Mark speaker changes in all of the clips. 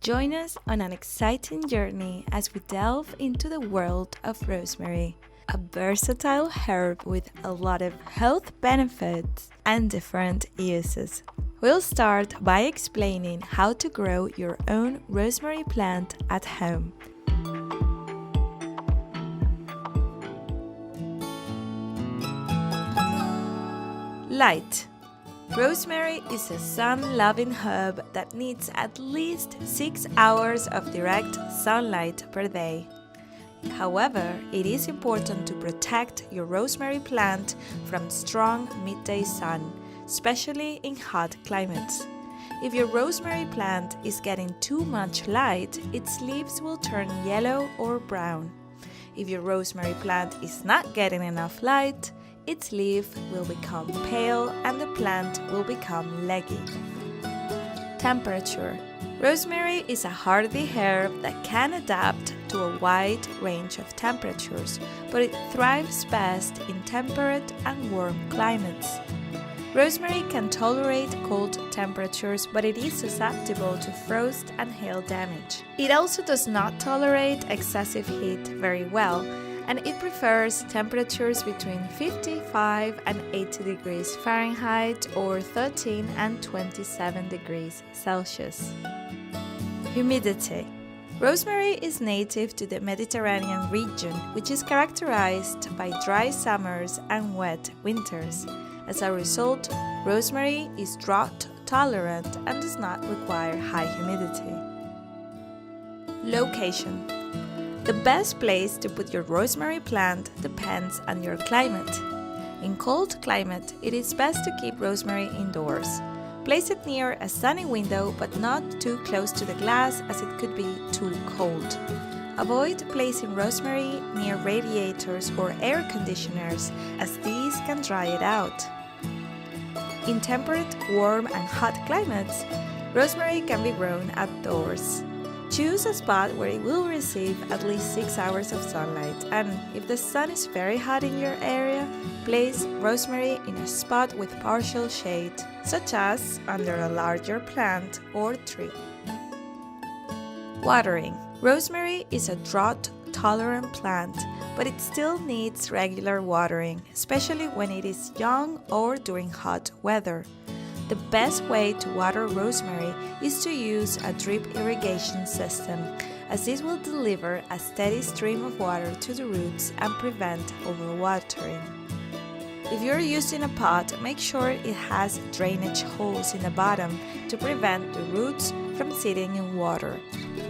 Speaker 1: Join us on an exciting journey as we delve into the world of rosemary, a versatile herb with a lot of health benefits and different uses. We'll start by explaining how to grow your own rosemary plant at home. Light. Rosemary is a sun-loving herb that needs at least 6 hours of direct sunlight per day. However, it is important to protect your rosemary plant from strong midday sun, especially in hot climates. If your rosemary plant is getting too much light, its leaves will turn yellow or brown. If your rosemary plant is not getting enough light, its leaf will become pale and the plant will become leggy. Temperature. Rosemary is a hardy herb that can adapt to a wide range of temperatures, but it thrives best in temperate and warm climates. Rosemary can tolerate cold temperatures, but it is susceptible to frost and hail damage. It also does not tolerate excessive heat very well, and it prefers temperatures between 55 and 80 degrees Fahrenheit or 13 and 27 degrees Celsius. Humidity. Rosemary is native to the Mediterranean region, which is characterized by dry summers and wet winters. As a result, rosemary is drought tolerant and does not require high humidity. Location. The best place to put your rosemary plant depends on your climate. In cold climate, it is best to keep rosemary indoors. Place it near a sunny window but not too close to the glass as it could be too cold. Avoid placing rosemary near radiators or air conditioners as these can dry it out. In temperate, warm and hot climates, rosemary can be grown outdoors. Choose a spot where it will receive at least 6 hours of sunlight, and if the sun is very hot in your area, place rosemary in a spot with partial shade, such as under a larger plant or tree. Watering. Rosemary is a drought-tolerant plant, but it still needs regular watering, especially when it is young or during hot weather. The best way to water rosemary is to use a drip irrigation system, as this will deliver a steady stream of water to the roots and prevent overwatering. If you're using a pot, make sure it has drainage holes in the bottom to prevent the roots from sitting in water.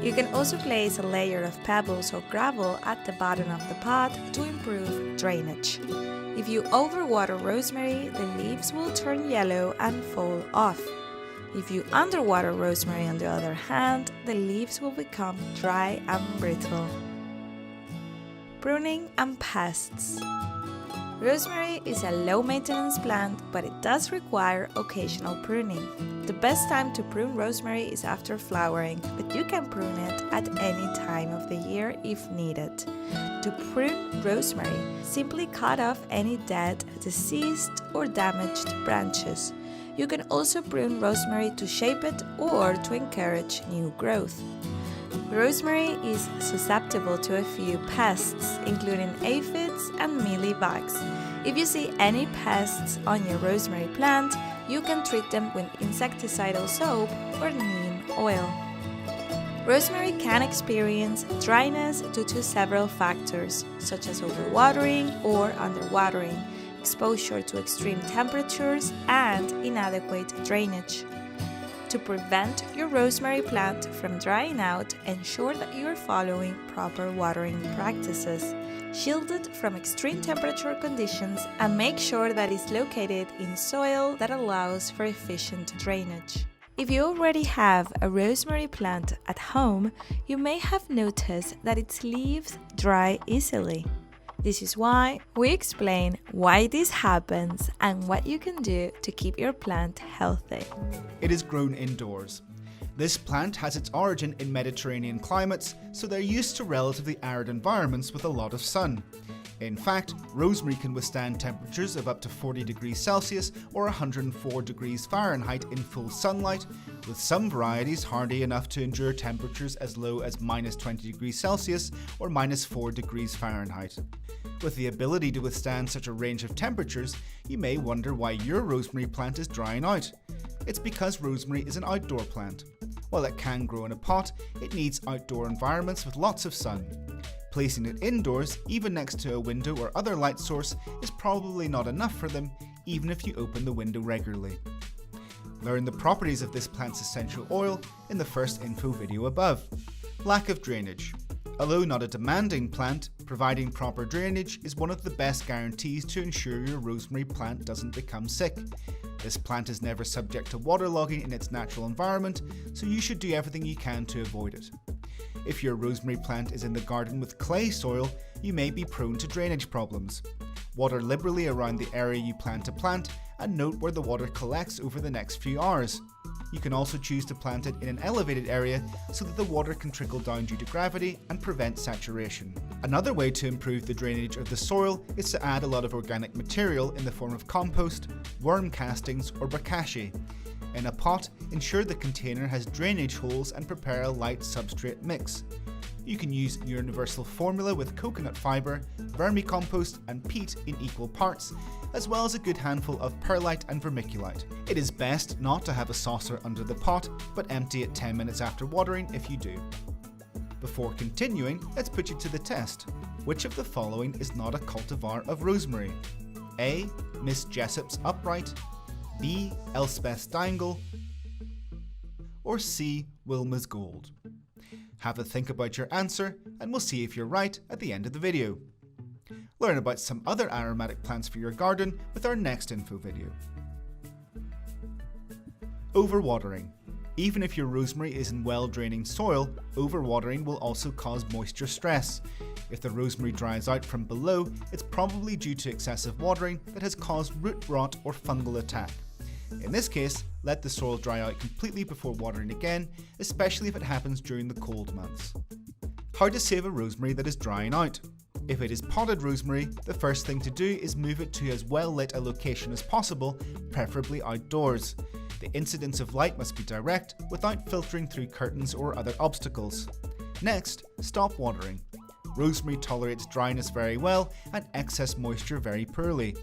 Speaker 1: You can also place a layer of pebbles or gravel at the bottom of the pot to improve drainage. If you overwater rosemary, the leaves will turn yellow and fall off. If you underwater rosemary, on the other hand, the leaves will become dry and brittle. Pruning and pests. Rosemary is a low-maintenance plant, but it does require occasional pruning. The best time to prune rosemary is after flowering, but you can prune it at any time of the year if needed. To prune rosemary, simply cut off any dead, diseased, or damaged branches. You can also prune rosemary to shape it or to encourage new growth. Rosemary is susceptible to a few pests, including aphids and mealybugs. If you see any pests on your rosemary plant, you can treat them with insecticidal soap or neem oil. Rosemary can experience dryness due to several factors, such as overwatering or underwatering, exposure to extreme temperatures, and inadequate drainage. To prevent your rosemary plant from drying out, ensure that you are following proper watering practices, shield it from extreme temperature conditions, and make sure that it's located in soil that allows for efficient drainage. If you already have a rosemary plant at home, you may have noticed that its leaves dry easily. This is why we explain why this happens and what you can do to keep your plant healthy.
Speaker 2: It is grown indoors. This plant has its origin in Mediterranean climates, so they're used to relatively arid environments with a lot of sun. In fact, rosemary can withstand temperatures of up to 40 degrees Celsius or 104 degrees Fahrenheit in full sunlight, with some varieties hardy enough to endure temperatures as low as -20 degrees Celsius or -4 degrees Fahrenheit. With the ability to withstand such a range of temperatures, you may wonder why your rosemary plant is drying out. It's because rosemary is an outdoor plant. While it can grow in a pot, it needs outdoor environments with lots of sun. Placing it indoors, even next to a window or other light source, is probably not enough for them, even if you open the window regularly. Learn the properties of this plant's essential oil in the first info video above. Lack of drainage. Although not a demanding plant, providing proper drainage is one of the best guarantees to ensure your rosemary plant doesn't become sick. This plant is never subject to waterlogging in its natural environment, so you should do everything you can to avoid it. If your rosemary plant is in the garden with clay soil, you may be prone to drainage problems. Water liberally around the area you plan to plant and note where the water collects over the next few hours. You can also choose to plant it in an elevated area so that the water can trickle down due to gravity and prevent saturation. Another way to improve the drainage of the soil is to add a lot of organic material in the form of compost, worm castings or bokashi. In a pot, ensure the container has drainage holes and prepare a light substrate mix. You can use universal formula with coconut fibre, vermicompost and peat in equal parts, as well as a good handful of perlite and vermiculite. It is best not to have a saucer under the pot, but empty it 10 minutes after watering if you do. Before continuing, let's put you to the test. Which of the following is not a cultivar of rosemary? A. Miss Jessop's Upright, B. Elspeth's Dangle, or C. Wilma's Gold? Have a think about your answer and we'll see if you're right at the end of the video. Learn about some other aromatic plants for your garden with our next info video. Overwatering. Even if your rosemary is in well-draining soil, overwatering will also cause moisture stress. If the rosemary dries out from below, it's probably due to excessive watering that has caused root rot or fungal attack. In this case, let the soil dry out completely before watering again, especially if it happens during the cold months. How to save a rosemary that is drying out. If it is potted rosemary, the first thing to do is move it to as well lit a location as possible, preferably outdoors. The incidence of light must be direct, without filtering through curtains or other obstacles. Next, stop watering. Rosemary tolerates dryness very well and excess moisture very poorly.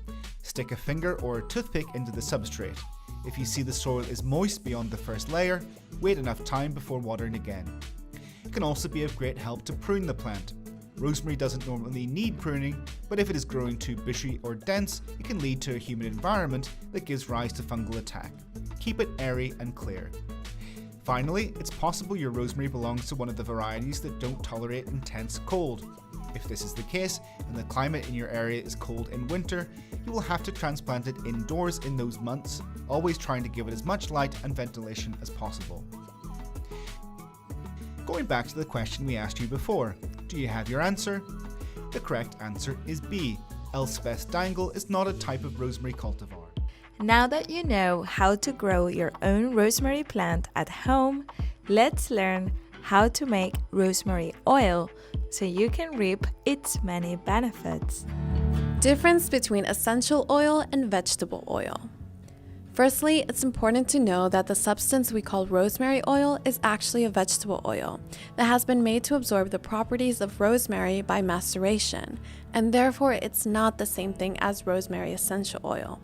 Speaker 2: Stick a finger or a toothpick into the substrate. If you see the soil is moist beyond the first layer, wait enough time before watering again. It can also be of great help to prune the plant. Rosemary doesn't normally need pruning, but if it is growing too bushy or dense, it can lead to a humid environment that gives rise to fungal attack. Keep it airy and clear. Finally, it's possible your rosemary belongs to one of the varieties that don't tolerate intense cold. If this is the case, and the climate in your area is cold in winter, you will have to transplant it indoors in those months, always trying to give it as much light and ventilation as possible. Going back to the question we asked you before, do you have your answer? The correct answer is B. Elspeth's Dangle is not a type of rosemary cultivar.
Speaker 1: Now that you know how to grow your own rosemary plant at home, let's learn how to make rosemary oil so you can reap its many benefits.
Speaker 3: Difference between essential oil and vegetable oil. Firstly, it's important to know that the substance we call rosemary oil is actually a vegetable oil that has been made to absorb the properties of rosemary by maceration, and therefore it's not the same thing as rosemary essential oil.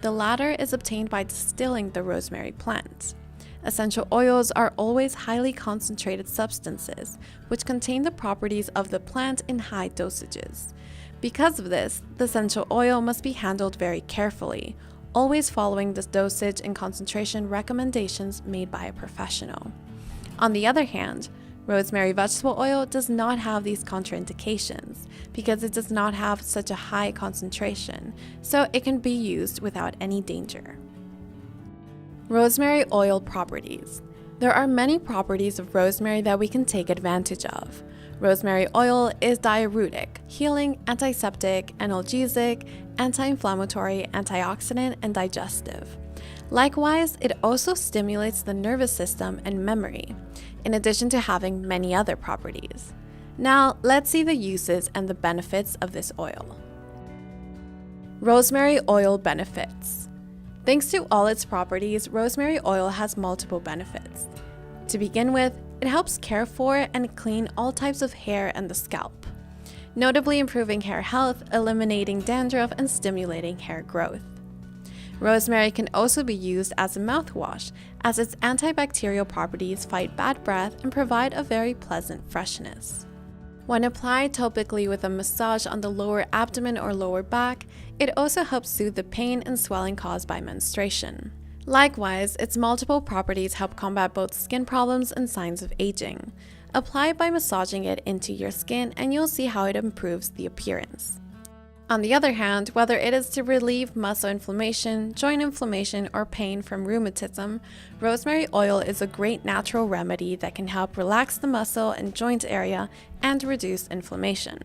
Speaker 3: The latter is obtained by distilling the rosemary plant. Essential oils are always highly concentrated substances, which contain the properties of the plant in high dosages. Because of this, the essential oil must be handled very carefully, always following the dosage and concentration recommendations made by a professional. On the other hand, rosemary vegetable oil does not have these contraindications because it does not have such a high concentration, so it can be used without any danger. Rosemary oil properties. There are many properties of rosemary that we can take advantage of. Rosemary oil is diuretic, healing, antiseptic, analgesic, anti-inflammatory, antioxidant, and digestive. Likewise, it also stimulates the nervous system and memory, in addition to having many other properties. Now, let's see the uses and the benefits of this oil. Rosemary oil benefits. Thanks to all its properties, rosemary oil has multiple benefits. To begin with, it helps care for and clean all types of hair and the scalp, notably improving hair health, eliminating dandruff, and stimulating hair growth. Rosemary can also be used as a mouthwash, as its antibacterial properties fight bad breath and provide a very pleasant freshness. When applied topically with a massage on the lower abdomen or lower back, it also helps soothe the pain and swelling caused by menstruation. Likewise, its multiple properties help combat both skin problems and signs of aging. Apply it by massaging it into your skin and you'll see how it improves the appearance. On the other hand, whether it is to relieve muscle inflammation, joint inflammation, or pain from rheumatism, rosemary oil is a great natural remedy that can help relax the muscle and joint area and reduce inflammation.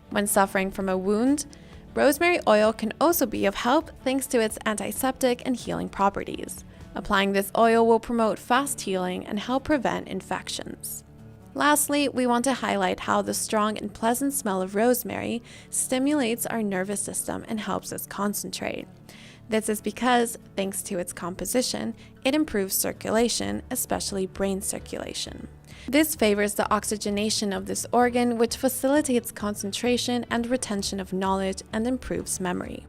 Speaker 3: When suffering from a wound, rosemary oil can also be of help thanks to its antiseptic and healing properties. Applying this oil will promote fast healing and help prevent infections. Lastly, we want to highlight how the strong and pleasant smell of rosemary stimulates our nervous system and helps us concentrate. This is because, thanks to its composition, it improves circulation, especially brain circulation. This favors the oxygenation of this organ, which facilitates concentration and retention of knowledge and improves memory.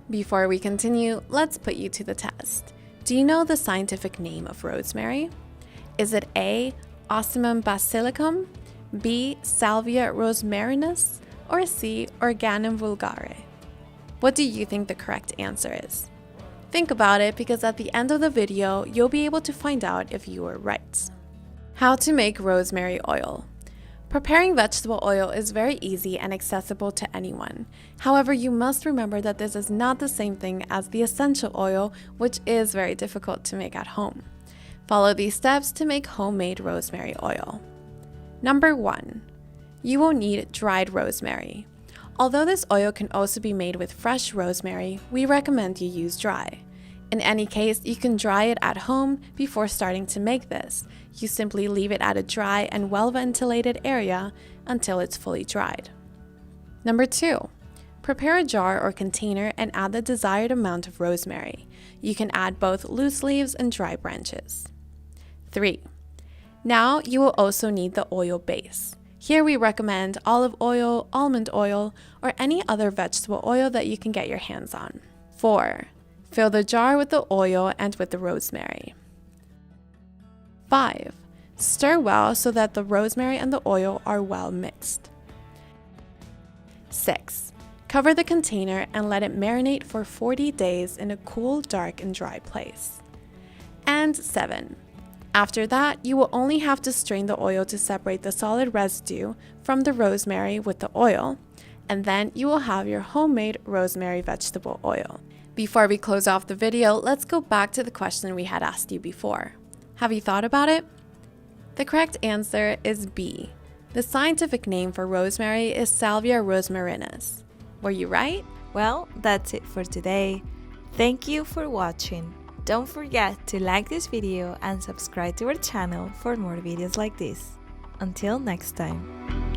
Speaker 3: Before we continue, let's put you to the test. Do you know the scientific name of rosemary? Is it A, Ocimum basilicum, B, Salvia rosmarinus, or C, Organum vulgare? What do you think the correct answer is? Think about it, because at the end of the video, you'll be able to find out if you were right. How to make rosemary oil. Preparing vegetable oil is very easy and accessible to anyone. However, you must remember that this is not the same thing as the essential oil, which is very difficult to make at home. Follow these steps to make homemade rosemary oil. Number 1. You will need dried rosemary. Although this oil can also be made with fresh rosemary, we recommend you use dry. In any case, you can dry it at home before starting to make this. You simply leave it at a dry and well-ventilated area until it's fully dried. Number 2. Prepare a jar or container and add the desired amount of rosemary. You can add both loose leaves and dry branches. 3. Now you will also need the oil base. Here we recommend olive oil, almond oil, or any other vegetable oil that you can get your hands on. 4. Fill the jar with the oil and with the rosemary. 5. Stir well so that the rosemary and the oil are well mixed. 6. Cover the container and let it marinate for 40 days in a cool, dark, and dry place. And 7. After that, you will only have to strain the oil to separate the solid residue from the rosemary with the oil, and then you will have your homemade rosemary vegetable oil. Before we close off the video, let's go back to the question we had asked you before. Have you thought about it? The correct answer is B. The scientific name for rosemary is Salvia rosmarinus. Were you right?
Speaker 1: Well, that's it for today. Thank you for watching. Don't forget to like this video and subscribe to our channel for more videos like this. Until next time.